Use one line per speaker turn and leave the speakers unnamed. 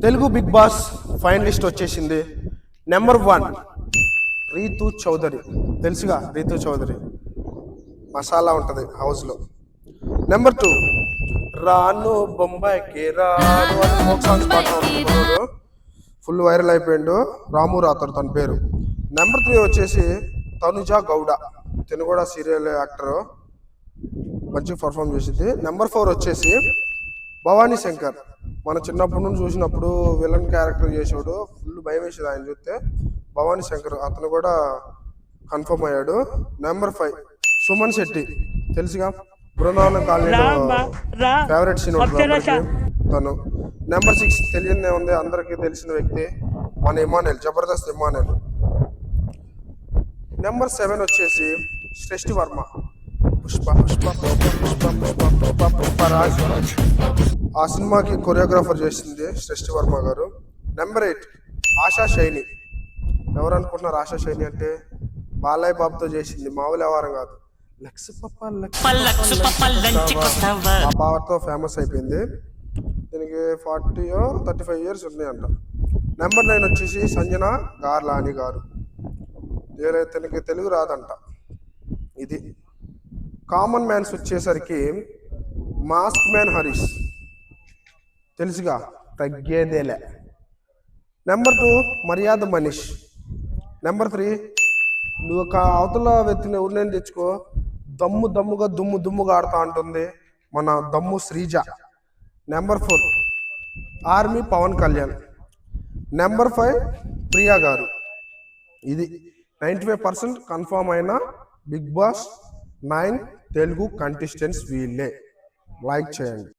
Telugu big boss finalist వచ్చేసింది. Number 1 Ritu Chowdary. తెలుసుగా రీతు చౌదరి, మసాలా ఉంటుంది హౌస్లో. నెంబర్ 2 రాను బొంబాయికి రాను అని ఫోక్ సాంగ్స్ పాడుతున్నాడు, ఫుల్ వైరల్ అయిపోయిండు. రాము రాథోర్ తన పేరు. నెంబర్ 3 వచ్చేసి తనుజ గౌడ, తిను కూడా సీరియల్ యాక్టర్, మంచిగా పర్ఫామ్ చేసింది. నెంబర్ 4 వచ్చేసి భవానీ శంకర్. మన చిన్నప్పటి నుండి చూసినప్పుడు విలన్ క్యారెక్టర్ చేసాడు, ఫుల్ భయం వేసేది ఆయన చూస్తే. భవానీ శంకర్ అతను కూడా కన్ఫర్మ్ అయ్యాడు. నెంబర్ 5 సుమన్ శెట్టి, తెలుసుగా బృందావనం కాలనీలో ఫేవరెట్ సీన్ తను. నెంబర్ 6 తెలియదే ఉంది, అందరికీ తెలిసిన వ్యక్తి మన ఇమానుయల్, జబర్దస్త్ ఇమానుయల్. నెంబర్ 7 వచ్చేసి శ్రేష్ఠి వర్మ, పుష్ప పుష్ప పుష్ప పుష్ప పుష్పరాజ్. ఆ సినిమాకి కొరియోగ్రాఫర్ చేసింది శ్రేష్ఠి వర్మ గారు. నెంబర్ 8 ఆశా షైని. ఎవరు అనుకుంటున్నారు ఆశా షైని అంటే? బాలయ్య బాబుతో చేసింది, మామూలు వ్యవహారం కాదు. ఆ పావర్తో ఫేమస్ అయిపోయింది. దీనికి 35 ఇయర్స్ ఉన్నాయంట. నెంబర్ 9 వచ్చేసి సంజన గార్లాని గారు. దీనికి తెలుగు రాదంట. ఇది కామన్ మ్యాన్స్ వచ్చేసరికి మాస్క్ మ్యాన్ హరీష్, తెలుసుగా తగ్గేదేలే. నెంబర్ 2 మర్యాద మనీష్. నెంబర్ 3 నువ్వు ఒక అవతల వ్యక్తిని ఎవరినైనా తెచ్చుకో, దమ్ముగా దుమ్ముగా ఆడుతూ ఉంటుంది మన దమ్ము Sreeja. Number 4 army Pawan Kalyan. Number 5 Priya గారు. ఇది 95% కన్ఫర్మ్ అయిన బిగ్ బాస్ 9 తెలుగు కంటెస్టెంట్స్ వీళ్ళే. లైక్ చేయండి.